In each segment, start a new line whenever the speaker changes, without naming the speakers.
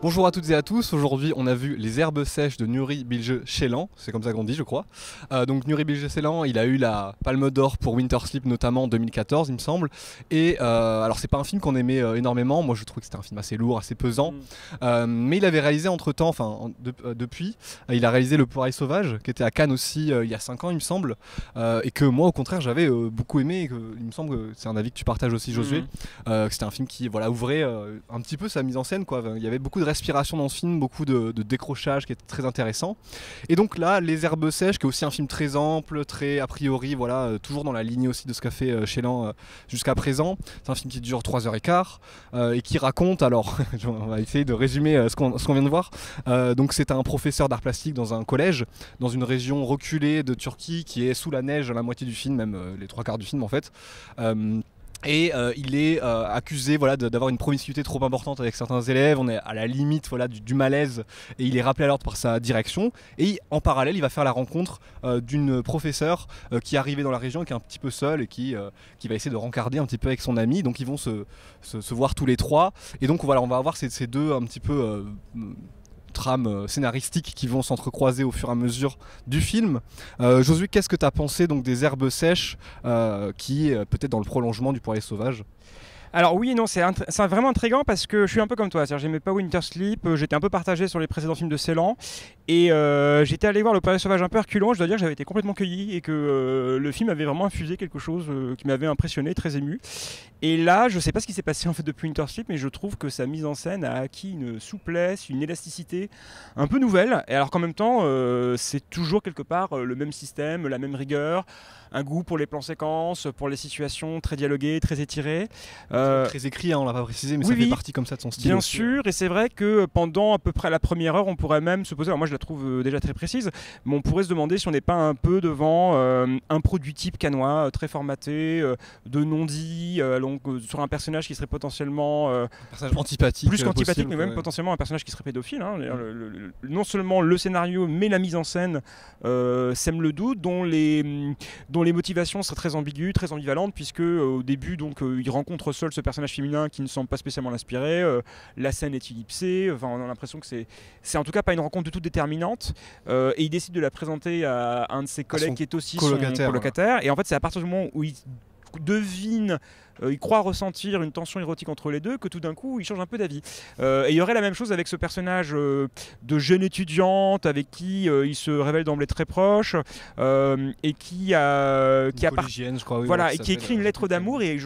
Bonjour à toutes et à tous, aujourd'hui on a vu Les Herbes Sèches de Nuri Bilge Ceylan, c'est comme ça qu'on dit je crois. Donc Nuri Bilge Ceylan, il a eu la Palme d'Or pour Winter Sleep notamment en 2014 il me semble. Et alors c'est pas un film qu'on aimait énormément, moi je trouvais que c'était un film assez lourd, assez pesant. Mais il avait réalisé entre temps, depuis, il a réalisé Le Poirail Sauvage qui était à Cannes aussi il y a 5 ans il me semble. Et que moi au contraire j'avais beaucoup aimé, et que, il me semble que c'est un avis que tu partages aussi Josué. Que c'était un film qui ouvrait un petit peu sa mise en scène quoi. Il y avait beaucoup de respiration dans ce film, beaucoup de décrochage qui était très intéressant. Et donc là, Les Herbes Sèches, qui est aussi un film très ample, très a priori, toujours dans la ligne aussi de ce qu'a fait Ceylan jusqu'à présent. C'est un film qui dure 3h15 et qui raconte, alors on va essayer de résumer ce qu'on vient de voir. Donc c'est un professeur d'art plastique dans un collège, dans une région reculée de Turquie qui est sous la neige la moitié du film, même les 3/4 du film en fait. Il est accusé d'avoir une promiscuité trop importante avec certains élèves, on est à la limite du malaise, et il est rappelé à l'ordre par sa direction. Et en parallèle il va faire la rencontre d'une professeure qui est arrivée dans la région, qui est un petit peu seule et qui va essayer de rencarder un petit peu avec son ami. Donc ils vont se voir tous les trois, et donc on va avoir ces deux un petit peu trames scénaristiques qui vont s'entrecroiser au fur et à mesure du film. Josué, qu'est-ce que tu as pensé donc des Herbes Sèches, qui est peut-être dans le prolongement du Poirier Sauvage?
Alors oui et non, c'est vraiment intriguant parce que je suis un peu comme toi, c'est-à-dire j'aimais pas Winter Sleep, j'étais un peu partagé sur les précédents films de Ceylan, et j'étais allé voir Le Poirier Sauvage un peu reculant. Je dois dire que j'avais été complètement cueilli et que le film avait vraiment infusé quelque chose qui m'avait impressionné, très ému. Et là, je sais pas ce qui s'est passé en fait depuis Winter Sleep, mais je trouve que sa mise en scène a acquis une souplesse, une élasticité un peu nouvelle, et alors qu'en même temps c'est toujours quelque part le même système, la même rigueur, un goût pour les plans séquences, pour les situations très dialoguées, très étirées.
Très écrit, on l'a pas précisé, mais
oui,
ça fait partie comme ça de son style.
Bien
aussi.
sûr, et c'est vrai que pendant à peu près la première heure, on pourrait même se poser, alors moi je la trouve déjà très précise, mais on pourrait se demander si on n'est pas un peu devant un produit type cannois, très formaté, de non-dit, sur un personnage qui serait potentiellement
un personnage antipathique,
plus qu'antipathique, mais même
ouais.
potentiellement un personnage qui serait pédophile. Hein. Non seulement le scénario, mais la mise en scène sème le doute, dont les motivations seraient très ambiguës, très ambivalentes, puisque au début, donc, il rencontre seul ce personnage féminin qui ne semble pas spécialement l'inspirer. La scène est ellipsée. Enfin, on a l'impression que c'est en tout cas pas une rencontre du tout déterminante. Et il décide de la présenter à un de ses collègues qui est aussi son colocataire. Et en fait, c'est à partir du moment où il devine, il croit ressentir une tension érotique entre les deux, que tout d'un coup il change un peu d'avis. Et il y aurait la même chose avec ce personnage de jeune étudiante avec qui il se révèle d'emblée très proche, et qui a
je crois, oui,
voilà, et qui écrit une lettre d'amour, et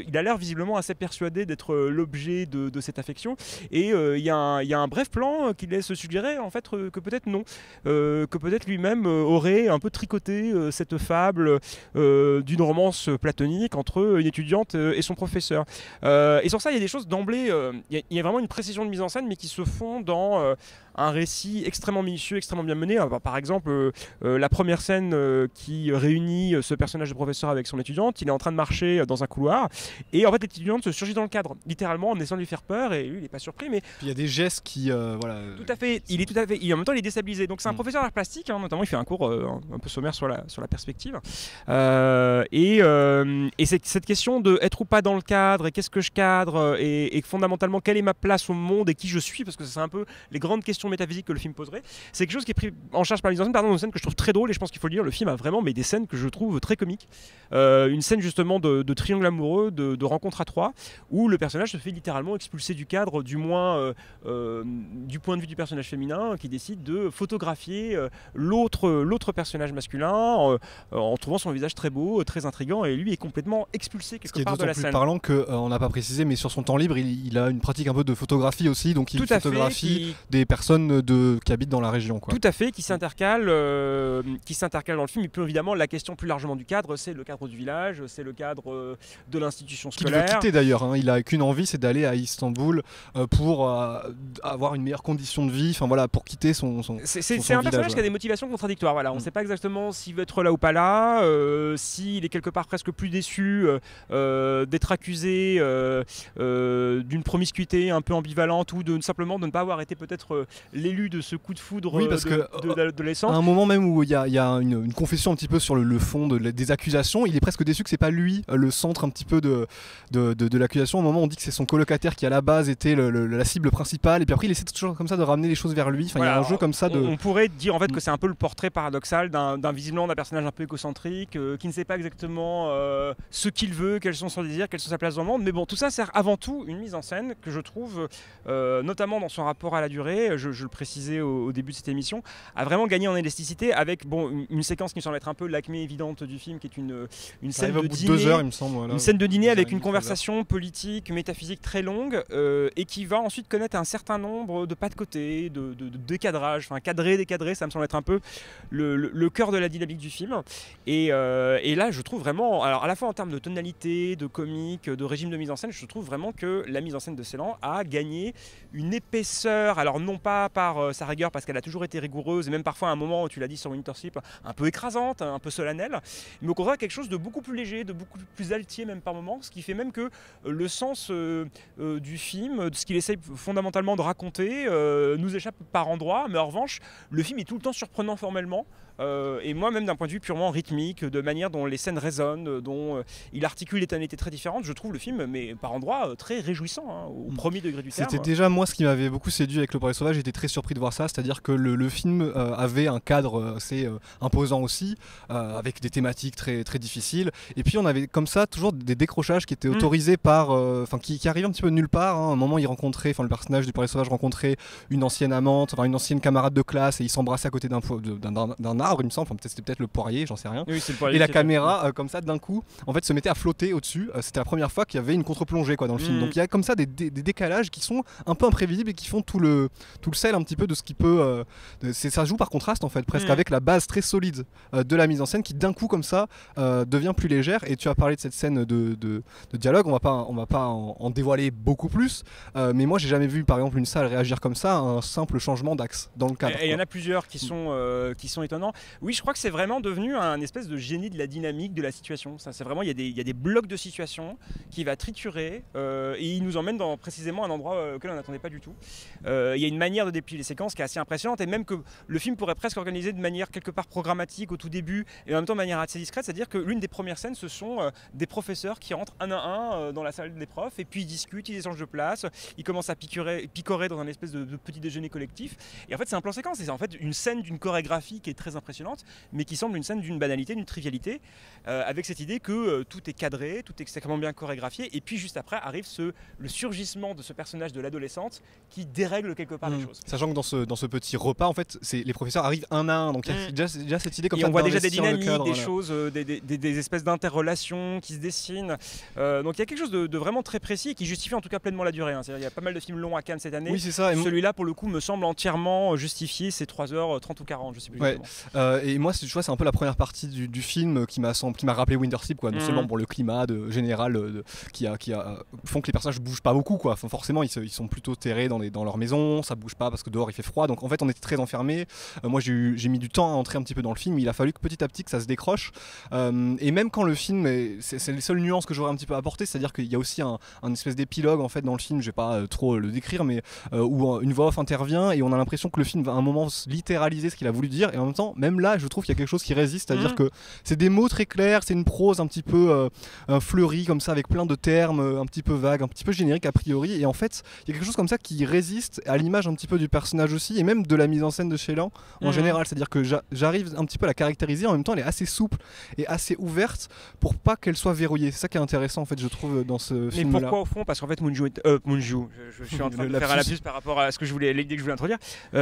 il a l'air visiblement assez persuadé d'être l'objet de cette affection. Et il y a un bref plan qui laisse suggérer en fait que peut-être non, que peut-être lui-même aurait un peu tricoté cette fable d'une romance platonique entre une étudiante et son professeur. Et sur ça, il y a des choses d'emblée, il y a vraiment une précision de mise en scène, mais qui se font dans un récit extrêmement minutieux, extrêmement bien mené. Par exemple, la première scène qui réunit ce personnage de professeur avec son étudiante, il est en train de marcher dans un couloir, et en fait l'étudiante se surgit dans le cadre, littéralement en essayant de lui faire peur, et lui il n'est pas surpris. Mais
puis il y a des gestes qui
tout à fait, en même temps il est déstabilisé. Donc c'est un professeur d'art plastique, hein, notamment il fait un cours un peu sommaire sur la perspective. Et c'est cette question de être ou pas dans le cadre, et qu'est-ce que je cadre, et fondamentalement quelle est ma place au monde et qui je suis, parce que c'est un peu les grandes questions métaphysiques que le film poserait. C'est quelque chose qui est pris en charge par la mise en scène, une scène que je trouve très drôle, et je pense qu'il faut le dire, le film a vraiment des scènes que je trouve très comiques. Une scène justement de triangle amoureux, de rencontre à trois, où le personnage se fait littéralement expulser du cadre, du moins du point de vue du personnage féminin, qui décide de photographier l'autre personnage masculin en trouvant son visage très beau, très intriguant, et lui est complètement expulsé quelque part de la scène.
Ce qui est d'autant plus parlant qu'on n'a pas précisé, mais sur son temps libre, il a une pratique un peu de photographie aussi, donc il photographie des personnes qui habitent dans la région, quoi.
Tout à fait, qui s'intercalent dans le film. Et puis évidemment, la question plus largement du cadre, c'est le cadre du village, c'est le cadre de l'institution scolaire.
Qu'il veut quitter d'ailleurs, hein. Il a qu'une envie, c'est d'aller à Istanbul pour avoir une meilleure condition de vie, enfin voilà, pour quitter son
c'est un personnage qui a des motivations contradictoires. Voilà, on ne sait pas exactement s'il veut être là ou pas là, s'il est quelque part presque plus déçu d'être accusé d'une promiscuité un peu ambivalente, ou simplement de ne pas avoir été peut-être l'élu de ce coup de foudre
Oui, parce que
de l'adolescent.
À un moment même où il y a une confession un petit peu sur le fond des accusations, il est presque déçu que c'est pas lui le centre un petit peu de l'accusation. Au moment où on dit que c'est son colocataire qui à la base était la cible principale, et puis après il essaie toujours comme ça de ramener les choses vers lui. Enfin, il y a un jeu comme ça de...
On pourrait dire en fait que c'est un peu le portrait paradoxal visiblement d'un personnage un peu égocentrique, qui ne sait pas exactement ce qu'il veut, quels sont son désir, quelle sont sa place dans le monde. Mais bon, tout ça sert avant tout une mise en scène que je trouve, notamment dans son rapport à la durée, je le précisais au début de cette émission, a vraiment gagné en élasticité avec une séquence qui me semble être un peu l'acmé évidente du film, qui est une scène de dîner,
2 heures, il me semble, voilà.
Une scène de dîner avec une conversation politique, métaphysique très longue, et qui va ensuite connaître un certain nombre de pas de côté, de décadrage, enfin décadré, ça me semble être un peu le cœur de la dynamique du film. Et là, je trouve vraiment, alors à la fois en termes de tonalité, de comique, de régime de mise en scène, je trouve vraiment que la mise en scène de Ceylan a gagné une épaisseur, alors non pas par sa rigueur, parce qu'elle a toujours été rigoureuse, et même parfois à un moment, tu l'as dit sur Winter Sleep, un peu écrasante, un peu solennelle, mais au contraire quelque chose de beaucoup plus léger, de beaucoup plus altier même par moments, ce qui fait même que le sens du film, de ce qu'il essaye fondamentalement de raconter, nous échappe par endroits, mais en revanche, le film est tout le temps surprenant formellement. Et moi même d'un point de vue purement rythmique, de manière dont les scènes résonnent, dont il articule des tonalités très différentes, je trouve le film mais par endroits très réjouissant, hein, au premier degré du terme.
C'était déjà moi ce qui m'avait beaucoup séduit avec Le Poirier Sauvage, j'étais très surpris de voir ça, c'est-à-dire que le film avait un cadre assez imposant aussi, avec des thématiques très, très difficiles, et puis on avait comme ça toujours des décrochages qui étaient autorisés par, qui arrivaient un petit peu de nulle part, hein. À un moment il rencontrait, le personnage du Poirier Sauvage rencontrait une ancienne amante, une ancienne camarade de classe, et ils s'embrassaient à côté d'un arbre, il me semble, c'était peut-être le poirier, j'en sais rien.
Oui, le poirier,
et la caméra, comme ça, d'un coup, en fait, se mettait à flotter au-dessus. C'était la première fois qu'il y avait une contre-plongée dans le film. Donc il y a comme ça des décalages qui sont un peu imprévisibles et qui font tout le sel un petit peu de ce qui peut. Ça joue par contraste en fait, presque avec la base très solide de la mise en scène qui d'un coup comme ça devient plus légère. Et tu as parlé de cette scène de dialogue. On va pas en dévoiler beaucoup plus. Mais moi, j'ai jamais vu par exemple une salle réagir comme ça à un simple changement d'axe dans le cadre.
Et il y en a plusieurs qui sont étonnants. Oui, je crois que c'est vraiment devenu un espèce de génie de la dynamique de la situation. Ça, c'est vraiment, il y a des blocs de situation qui va triturer et il nous emmène dans précisément un endroit auquel on n'attendait pas du tout. Il y a une manière de déplier les séquences qui est assez impressionnante, et même que le film pourrait presque organiser de manière quelque part programmatique au tout début et en même temps de manière assez discrète, c'est-à-dire que l'une des premières scènes, ce sont des professeurs qui rentrent un à un dans la salle des profs, et puis ils discutent, ils échangent de place, ils commencent à picorer dans un espèce de petit déjeuner collectif, et en fait c'est un plan séquence, c'est en fait une scène d'une chorégraphie qui est très impressionnante, mais qui semble une scène d'une banalité, d'une trivialité, avec cette idée que tout est cadré, tout est extrêmement bien chorégraphié, et puis juste après arrive le surgissement de ce personnage de l'adolescente qui dérègle quelque part les choses.
Sachant que dans ce petit repas, en fait, les professeurs arrivent un à un, donc il y a déjà cette idée comme
et
ça.
On voit déjà des dynamiques,
cadre,
des choses, des espèces d'interrelations qui se dessinent. Donc il y a quelque chose de vraiment très précis et qui justifie en tout cas pleinement la durée. Hein. Il y a pas mal de films longs à Cannes cette année.
Oui, c'est ça.
Celui-là, pour le coup, me semble entièrement justifié. C'est 3h30 ou 40, je sais plus.
Ouais. Et moi, tu vois, c'est un peu la première partie du film qui m'a rappelé Winter Sleep, quoi. Non seulement pour le climat général qui font que les personnages bougent pas beaucoup, quoi. Enfin, forcément, ils sont plutôt terrés dans leur maison, ça bouge pas parce que dehors il fait froid. Donc en fait, on était très enfermés. Moi, j'ai mis du temps à entrer un petit peu dans le film. Il a fallu que petit à petit que ça se décroche. Et même quand le film, c'est les seules nuances que j'aurais un petit peu apportées, c'est-à-dire qu'il y a aussi un espèce d'épilogue en fait dans le film. Je vais pas trop le décrire, mais où une voix off intervient et on a l'impression que le film va à un moment littéraliser ce qu'il a voulu dire. Et en même temps, même là, je trouve qu'il y a quelque chose qui résiste, c'est-à-dire que c'est des mots très clairs, c'est une prose un petit peu fleurie comme ça, avec plein de termes un petit peu vagues, un petit peu génériques a priori. Et en fait, il y a quelque chose comme ça qui résiste à l'image un petit peu du personnage aussi, et même de la mise en scène de Ceylan en général. C'est-à-dire que j'arrive un petit peu à la caractériser, en même temps elle est assez souple et assez ouverte pour pas qu'elle soit verrouillée. C'est ça qui est intéressant en fait, je trouve, dans ce film-là.
Mais pourquoi au fond? Parce qu'en fait Moonju, je suis en train de faire un lapsus par rapport à l'idée que je voulais introduire,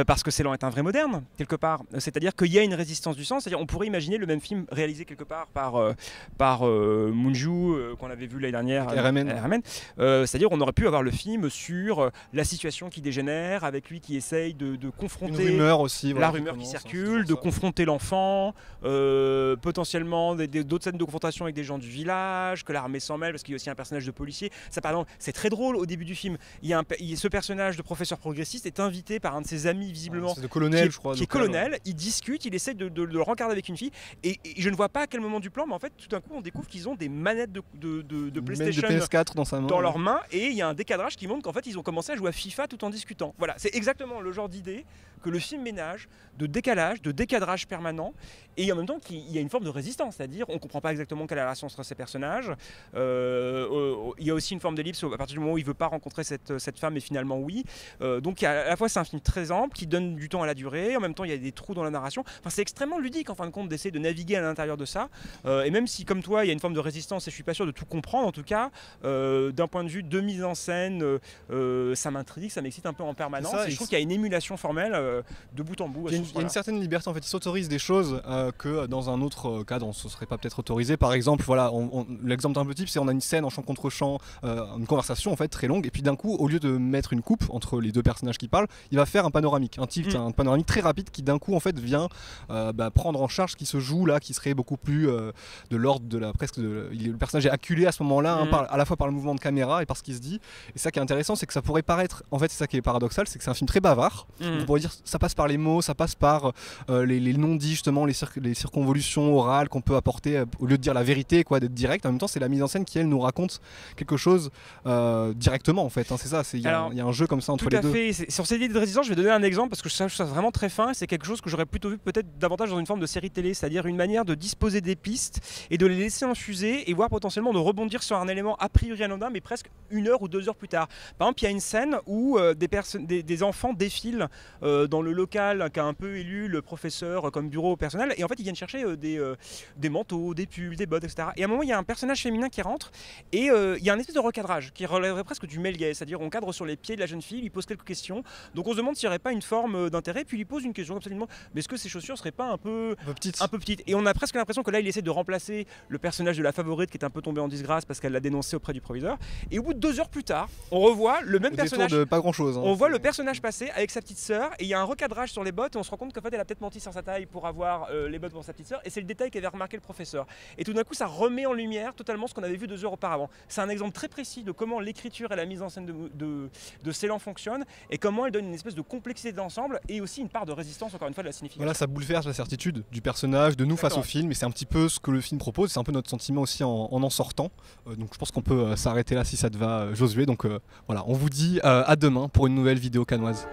parce que Ceylan est un vrai moderne quelque part. C'est-à-dire qu'il y a une résistance du sens. C'est-à-dire on pourrait imaginer le même film réalisé quelque part par Moonju qu'on avait vu l'année dernière, RMN. C'est-à-dire on aurait pu avoir le film sur la situation qui dégénère, avec lui qui essaye de confronter
une rumeur aussi,
la rumeur qui circule, de confronter l'enfant, potentiellement d'autres scènes de confrontation avec des gens du village, que l'armée s'en mêle parce qu'il y a aussi un personnage de policier. Ça, par exemple, c'est très drôle au début du film. Ce personnage de professeur progressiste est invité par un de ses amis visiblement,
de colonel,
qui est colonel. Ils discutent, il essaie de le rencarder avec une fille, et je ne vois pas à quel moment du plan, mais en fait tout d'un coup on découvre qu'ils ont des manettes de PlayStation
de PS4 dans sa main,
dans leurs mains, et il y a un décadrage qui montre qu'en fait ils ont commencé à jouer à FIFA tout en discutant. Voilà, c'est exactement le genre d'idée que le film ménage, de décalage, de décadrage permanent, et en même temps qu'il y a une forme de résistance, c'est-à-dire on ne comprend pas exactement quelle est la relation entre ces personnages. Il y a aussi une forme d'ellipse à partir du moment où il ne veut pas rencontrer cette femme, et finalement oui. Donc à la fois c'est un film très ample qui donne du temps à la durée, en même temps il y a des trous dans la narration. Enfin, c'est extrêmement ludique en fin de compte d'essayer de naviguer à l'intérieur de ça. Et même si comme toi il y a une forme de résistance et je suis pas sûr de tout comprendre, en tout cas d'un point de vue de mise en scène, ça m'intrigue, ça m'excite un peu en permanence. Et je trouve qu'il y a une émulation formelle de bout en bout.
Il y a une certaine liberté en fait, il s'autorise des choses que dans un autre cadre on ne se serait pas peut-être autorisé. Par exemple, voilà, l'exemple d'un peu type, c'est on a une scène en chant contre chant, une conversation en fait très longue, et puis d'un coup au lieu de mettre une coupe entre les deux personnages qui parlent, il va faire un panoramique, un tilt, un panoramique très rapide qui d'un coup en fait vient prendre en charge ce qui se joue là, qui serait beaucoup plus de l'ordre de la presque le personnage est acculé à ce moment-là, à la fois par le mouvement de caméra et par ce qui se dit. Et ça qui est intéressant, c'est que ça pourrait paraître, en fait c'est ça qui est paradoxal, c'est que c'est un film très bavard. On pourrait dire ça passe par les mots, ça passe par les non-dits justement, les circonvolutions orales qu'on peut apporter au lieu de dire la vérité, quoi, d'être direct. En même temps c'est la mise en scène qui elle nous raconte quelque chose directement en fait, c'est ça, il y a un jeu comme ça entre les deux.
Tout à fait. Sur cette idée de résistance, je vais donner un exemple parce que je trouve ça vraiment très fin. C'est quelque chose que j'aurais plutôt vu peut-être davantage dans une forme de série télé, c'est-à-dire une manière de disposer des pistes et de les laisser infuser et voir potentiellement de rebondir sur un élément a priori anodin, mais presque 1 heure ou 2 heures plus tard. Par exemple, il y a une scène où des enfants défilent dans le local qu'a un peu élu le professeur comme bureau personnel, et en fait ils viennent chercher des manteaux, des pulls, des bottes, etc. Et à un moment il y a un personnage féminin qui rentre et il y a un espèce de recadrage qui relèverait presque du male gaze, c'est-à-dire on cadre sur les pieds de la jeune fille, lui pose quelques questions, donc on se demande s'il n'y aurait pas une forme d'intérêt, puis il lui pose une question comme ça, il lui demande mais est-ce que ces chaussures seraient pas un peu petites, et on a presque l'impression que là il essaie de remplacer le personnage de la favorite qui est un peu tombée en disgrâce parce qu'elle l'a dénoncé auprès du proviseur, et au bout de 2 heures plus tard on revoit le même personnage
de pas grand chose,
on voit le personnage passer avec sa petite sœur, et il y a un recadrage sur les bottes et on se rend compte qu'en fait elle a peut-être menti sur sa taille pour avoir les bottes pour sa petite sœur, et c'est le détail qu'avait remarqué le professeur, et tout d'un coup ça remet en lumière totalement ce qu'on avait vu 2 heures auparavant. C'est un exemple très précis de comment l'écriture et la mise en scène de Ceylan fonctionnent, et comment elle donne une espèce de complexité d'ensemble et aussi une part de résistance, encore une fois, de la signification.
Voilà, ça bouleverse la certitude du personnage, de nous face au film, et c'est un petit peu ce que le film propose, c'est un peu notre sentiment aussi en sortant. Donc je pense qu'on peut s'arrêter là si ça te va, Josué. Donc voilà, on vous dit à demain pour une nouvelle vidéo canoise.